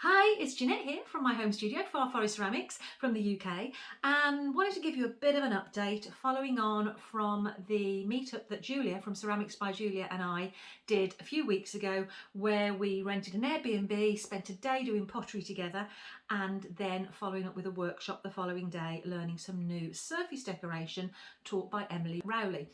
Hi, it's Jeanette here from my home studio, Far Forest Ceramics from the UK, and wanted to give you a bit of an update following on from the meetup that Julia from Ceramics by Julia and I did a few weeks ago, where we rented an Airbnb, spent a day doing pottery together, and then following up with a workshop the following day, learning some new surface decoration taught by Emily Rowley.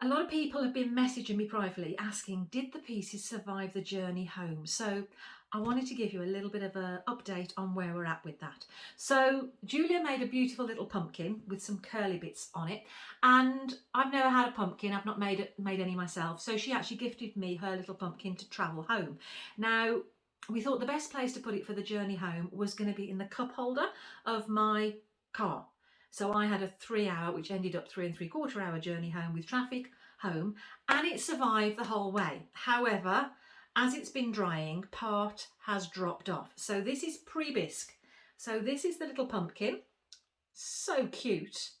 A lot of people have been messaging me privately asking, did the pieces survive the journey home? So I wanted to give you a little bit of an update on where we're at with that. So Julia made a beautiful little pumpkin with some curly bits on it, and I've never had a pumpkin. I've not made any myself. So she actually gifted me her little pumpkin to travel home. Now, we thought the best place to put it for the journey home was going to be in the cup holder of my car. So I had a 3-hour, which ended up 3 3/4 hour journey home with traffic home, and it survived the whole way. However, as it's been drying, part has dropped off. So this is pre-bisque. So this is the little pumpkin. So cute.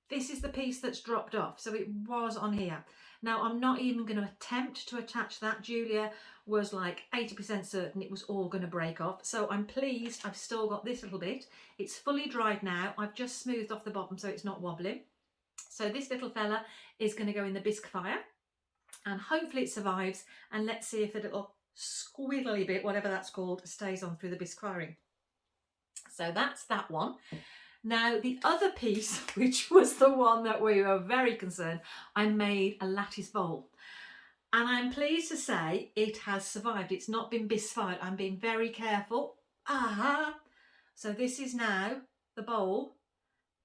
This is the piece that's dropped off. So it was on here. Now, I'm not even going to attempt to attach that. Julia was like 80% certain it was all going to break off. So I'm pleased I've still got this little bit. It's fully dried now. I've just smoothed off the bottom so it's not wobbling. So this little fella is going to go in the bisque fire, and hopefully it survives. And let's see if the little squiggly bit, whatever that's called, stays on through the bisque firing. So that's that one. Now, the other piece, which was the one that we were very concerned, I made a lattice bowl. And I'm pleased to say it has survived. It's not been bisque fired. I'm being very careful. So this is now the bowl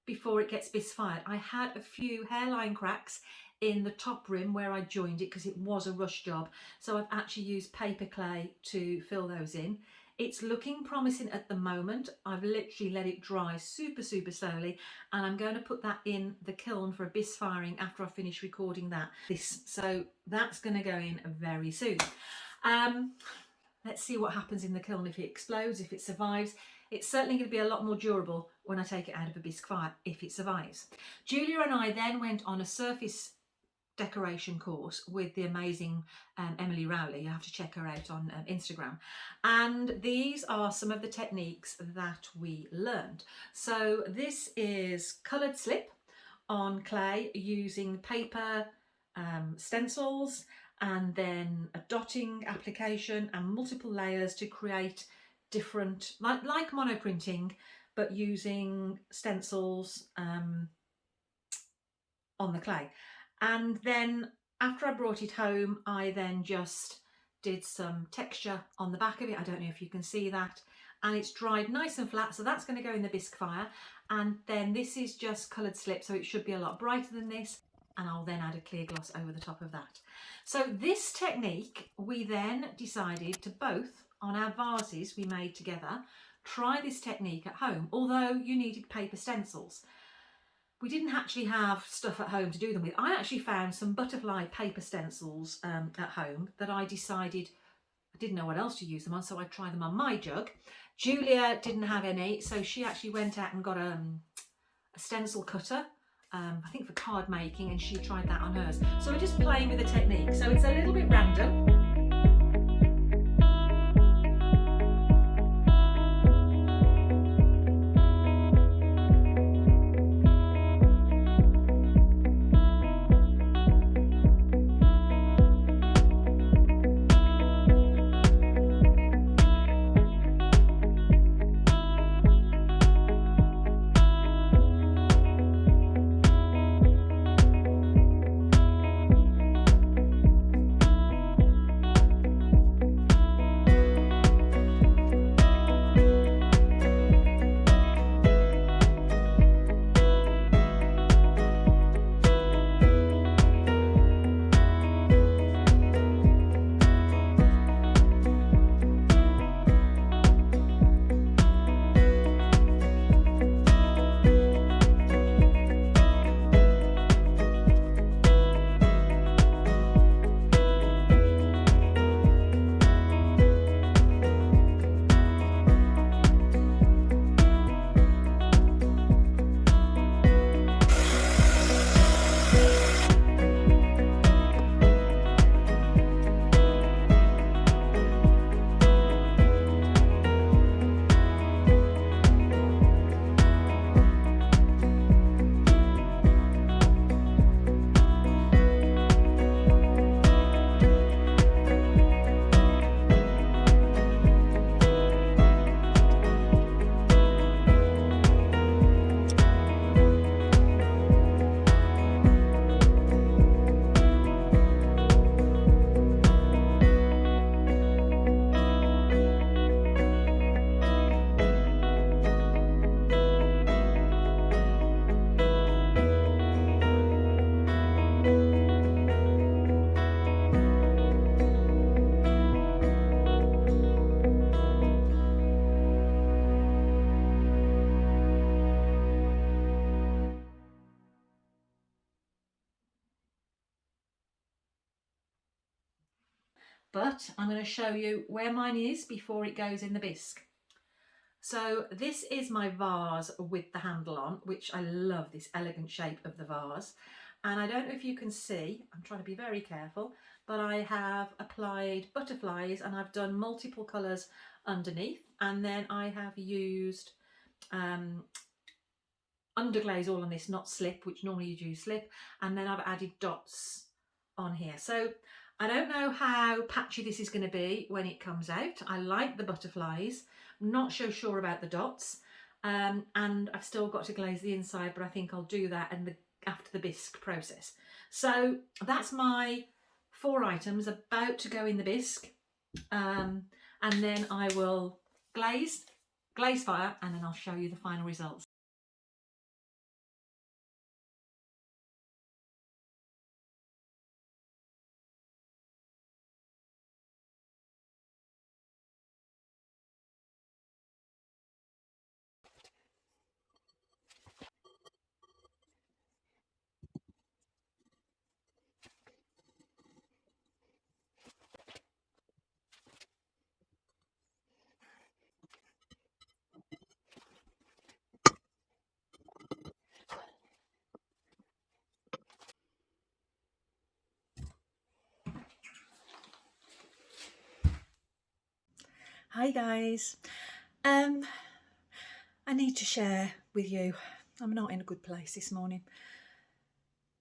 before it gets bisque fired. I had a few hairline cracks in the top rim where I joined it because it was a rush job. So I've actually used paper clay to fill those in. It's looking promising at the moment. I've literally let it dry super slowly, and I'm going to put that in the kiln for a bisque firing after I finish recording that. So that's going to go in very soon. Let's see what happens in the kiln, if it explodes, if it survives. It's certainly going to be a lot more durable when I take it out of a bisque fire, if it survives. Julia and I then went on a surface decoration course with the amazing Emily Rowley. You have to check her out on Instagram, and these are some of the techniques that we learned. So this is coloured slip on clay using paper stencils, and then a dotting application and multiple layers to create different, like monoprinting, but using stencils on the clay. And then after I brought it home, I then just did some texture on the back of it. I don't know if you can see that. And it's dried nice and flat. So that's going to go in the bisque fire. And then this is just coloured slip. So it should be a lot brighter than this. And I'll then add a clear gloss over the top of that. So this technique, we then decided to both, on our vases we made together, try this technique at home. Although you needed paper stencils. We didn't actually have stuff at home to do them with. I actually found some butterfly paper stencils at home that I decided I didn't know what else to use them on, so I tried them on my jug. Julia didn't have any, so she actually went out and got a stencil cutter, I think for card making, and she tried that on hers. So we're just playing with the technique. So it's a little bit random. but I'm going to show you where mine is before it goes in the bisque. So this is my vase with the handle on, which I love this elegant shape of the vase. And I don't know if you can see, I'm trying to be very careful, but I have applied butterflies and I've done multiple colours underneath. And then I have used underglaze all on this, not slip, which normally you do slip. And then I've added dots on here. So I don't know how patchy this is going to be when it comes out. I like the butterflies. I'm not so sure about the dots. And I've still got to glaze the inside, but I think I'll do that after the bisque process. So that's my 4 items about to go in the bisque. And then I will glaze fire, and then I'll show you the final results. Hi guys, I need to share with you, I'm not in a good place this morning.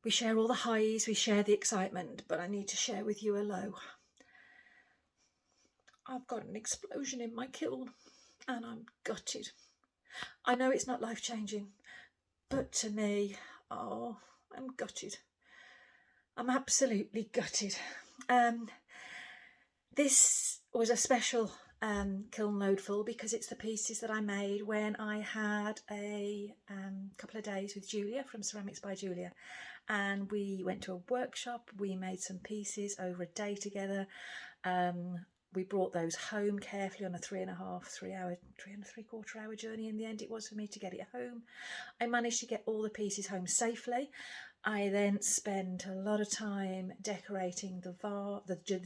We share all the highs, we share the excitement, but I need to share with you a low. I've got an explosion in my kiln and I'm gutted. I know it's not life-changing, but to me, oh, I'm gutted. I'm absolutely gutted. This was a special kiln load full because it's the pieces that I made when I had a couple of days with Julia from Ceramics by Julia, and we went to a workshop. We made some pieces over a day together. We brought those home carefully on a 3.25 hour journey. In the end, it was for me to get it home. I managed to get all the pieces home safely. I then spent a lot of time decorating the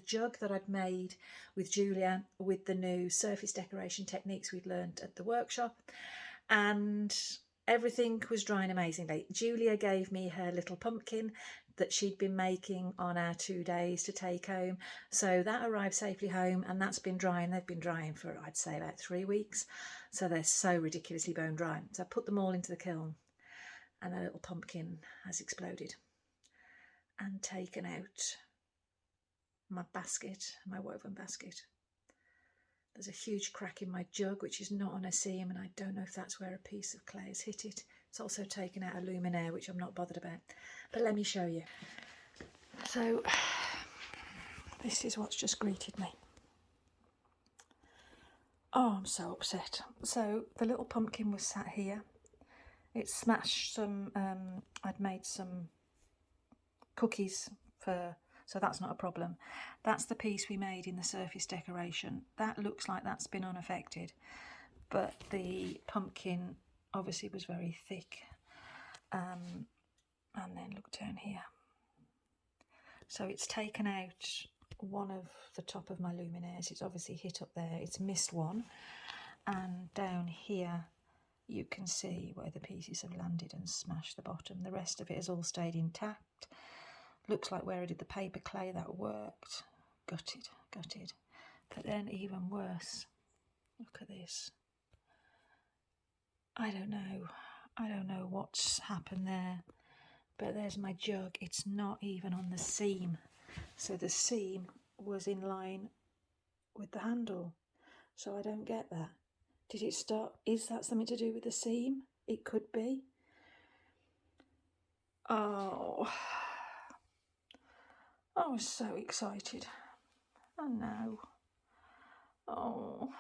jug that I'd made with Julia with the new surface decoration techniques we'd learned at the workshop, and everything was drying amazingly. Julia gave me her little pumpkin that she'd been making on our 2 days to take home, so that arrived safely home, and that's been drying. They've been drying for, I'd say, about 3 weeks, so they're so ridiculously bone dry. So I put them all into the kiln, and a little pumpkin has exploded and taken out my basket, my woven basket. There's a huge crack in my jug, which is not on a seam, and I don't know if that's where a piece of clay has hit it. It's also taken out a luminaire, which I'm not bothered about. But let me show you. So this is what's just greeted me. Oh, I'm so upset. So the little pumpkin was sat here. It smashed some, I'd made some cookies so that's not a problem. That's the piece we made in the surface decoration. That looks like that's been unaffected, but the pumpkin obviously was very thick. And then look down here. So it's taken out one of the top of my luminaires. It's obviously hit up there. It's missed one. And down here, you can see where the pieces have landed and smashed the bottom. The rest of it has all stayed intact. Looks like where I did the paper clay, that worked. Gutted. But then even worse, look at this. I don't know what's happened there, but there's my jug. It's not even on the seam. So the seam was in line with the handle. So I don't get that. Did it start? Is that something to do with the seam? It could be. Oh, I was so excited. Oh no. Oh,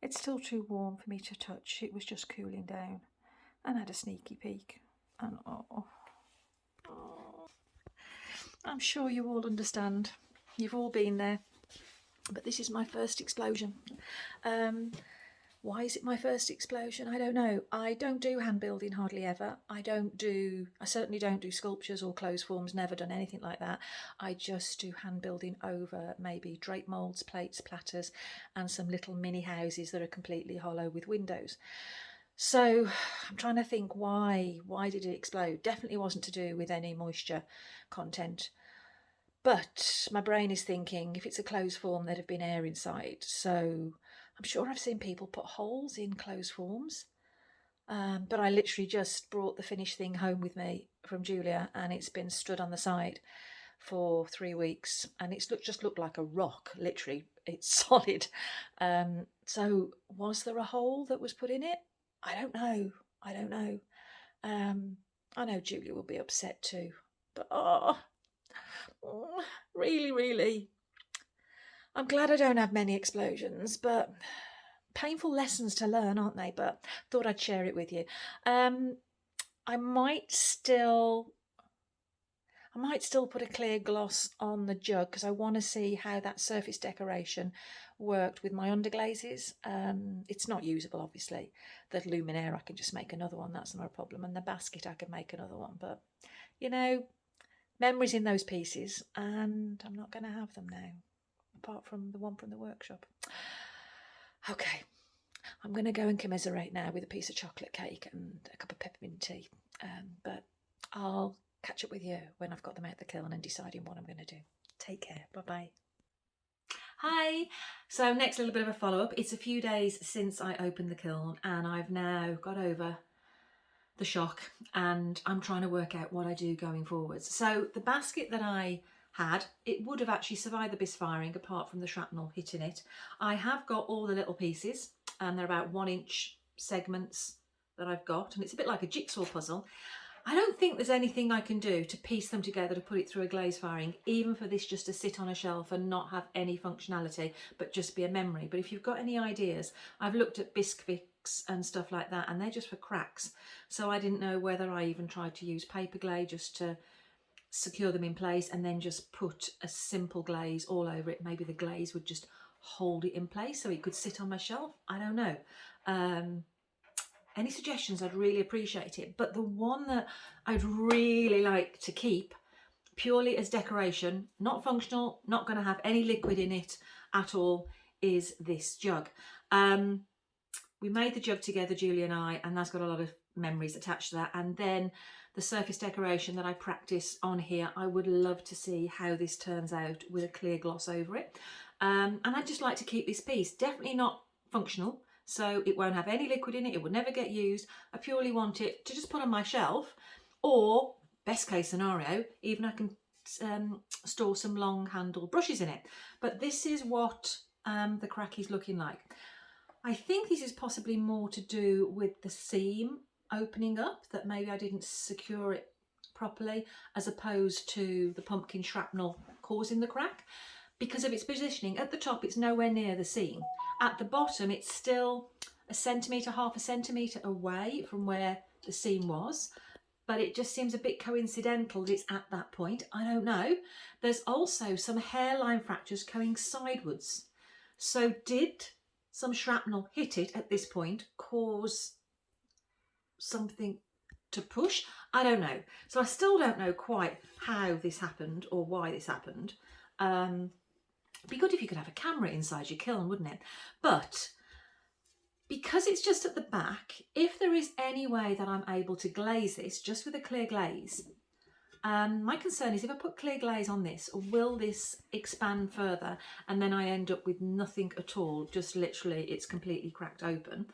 it's still too warm for me to touch. It was just cooling down, and I had a sneaky peek. And I'm sure you all understand. You've all been there. But this is my first explosion. Why is it my first explosion? I don't know. I don't do hand building hardly ever. I certainly don't do sculptures or clothes forms, never done anything like that. I just do hand building over maybe drape moulds, plates, platters, and some little mini houses that are completely hollow with windows. So I'm trying to think why did it explode? Definitely wasn't to do with any moisture content. But my brain is thinking if it's a clothes form, there'd have been air inside. So I'm sure I've seen people put holes in clothes forms. But I literally just brought the finished thing home with me from Julia, and it's been stood on the side for 3 weeks, and it's just looked like a rock. Literally, it's solid. So was there a hole that was put in it? I don't know. I know Julia will be upset too, but really, I'm glad I don't have many explosions, but painful lessons to learn, aren't they? But thought I'd share it with you. I might still put a clear gloss on the jug because I want to see how that surface decoration worked with my underglazes. It's not usable, obviously. The luminaire, I can just make another one. That's not a problem. And the basket, I can make another one. But, you know, memories in those pieces, and I'm not going to have them now, apart from the one from the workshop. Okay, I'm going to go and commiserate now with a piece of chocolate cake and a cup of peppermint tea. But I'll catch up with you when I've got them out the kiln and deciding what I'm going to do. Take care. Bye-bye. Hi. So next little bit of a follow-up. It's a few days since I opened the kiln, and I've now got over the shock, and I'm trying to work out what I do going forwards. So the basket that I had, it would have actually survived the bisque firing apart from the shrapnel hitting it. I have got all the little pieces, and they're about 1-inch segments that I've got, and it's a bit like a jigsaw puzzle. I don't think there's anything I can do to piece them together to put it through a glaze firing, even for this just to sit on a shelf and not have any functionality, but just be a memory. But if you've got any ideas, I've looked at bisque and stuff like that, and they're just for cracks. So I didn't know whether I even tried to use paper glaze just to secure them in place and then just put a simple glaze all over it. Maybe the glaze would just hold it in place so it could sit on my shelf. I don't know. Any suggestions, I'd really appreciate it. But the one that I'd really like to keep purely as decoration, not functional, not going to have any liquid in it at all, is this jug. We made the jug together, Julie and I, and that's got a lot of memories attached to that. And then the surface decoration that I practice on here, I would love to see how this turns out with a clear gloss over it. And I'd just like to keep this piece. Definitely not functional, so it won't have any liquid in it, it would never get used. I purely want it to just put on my shelf, or best case scenario, even I can store some long handled brushes in it. But this is what the crack is looking like. I think this is possibly more to do with the seam opening up, that maybe I didn't secure it properly, as opposed to the pumpkin shrapnel causing the crack. Because of its positioning, at the top it's nowhere near the seam. At the bottom it's still a centimetre, half a centimetre away from where the seam was. But it just seems a bit coincidental that it's at that point. I don't know. There's also some hairline fractures going sidewards. So did some shrapnel hit it at this point, cause something to push? I don't know. So I still don't know quite how this happened or why this happened. It'd be good if you could have a camera inside your kiln, wouldn't it? But because it's just at the back, if there is any way that I'm able to glaze this just with a clear glaze, my concern is if I put clear glaze on this, will this expand further and then I end up with nothing at all, just literally it's completely cracked open?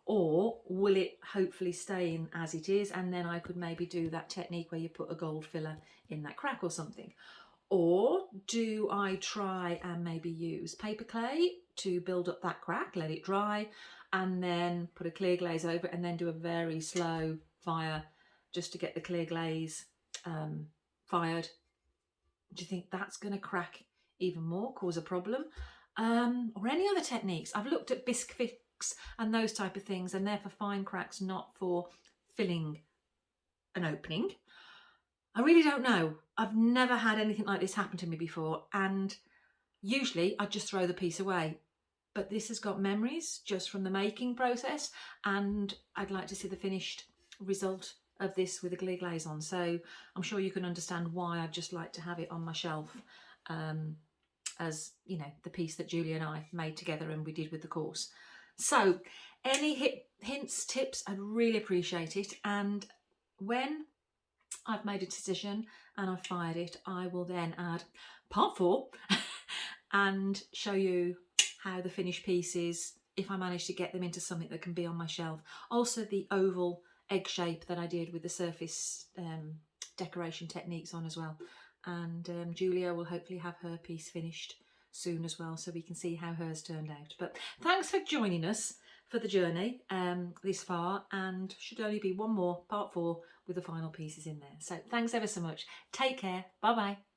Or will it hopefully stay in as it is, and then I could maybe do that technique where you put a gold filler in that crack or something? Or do I try and maybe use paper clay to build up that crack, let it dry, and then put a clear glaze over it and then do a very slow fire just to get the clear glaze fired? Do you think that's going to crack even more, cause a problem? Or any other techniques? I've looked at bisque and those type of things, and they're for fine cracks, not for filling an opening. I really don't know. I've never had anything like this happen to me before, and usually I'd just throw the piece away. but this has got memories just from the making process, and I'd like to see the finished result of this with a clear glaze on. So I'm sure you can understand why I'd just like to have it on my shelf, as you know, the piece that Julia and I made together and we did with the course. So any hints, tips, I'd really appreciate it. And when I've made a decision and I've fired it, I will then add part 4 and show you how the finished pieces, if I manage to get them into something that can be on my shelf. Also the oval egg shape that I did with the surface decoration techniques on as well. And Julia will hopefully have her piece finished soon as well, so we can see how hers turned out. But thanks for joining us for the journey this far, and should only be one more, part 4, with the final pieces in there. So thanks ever so much. Take care. Bye bye.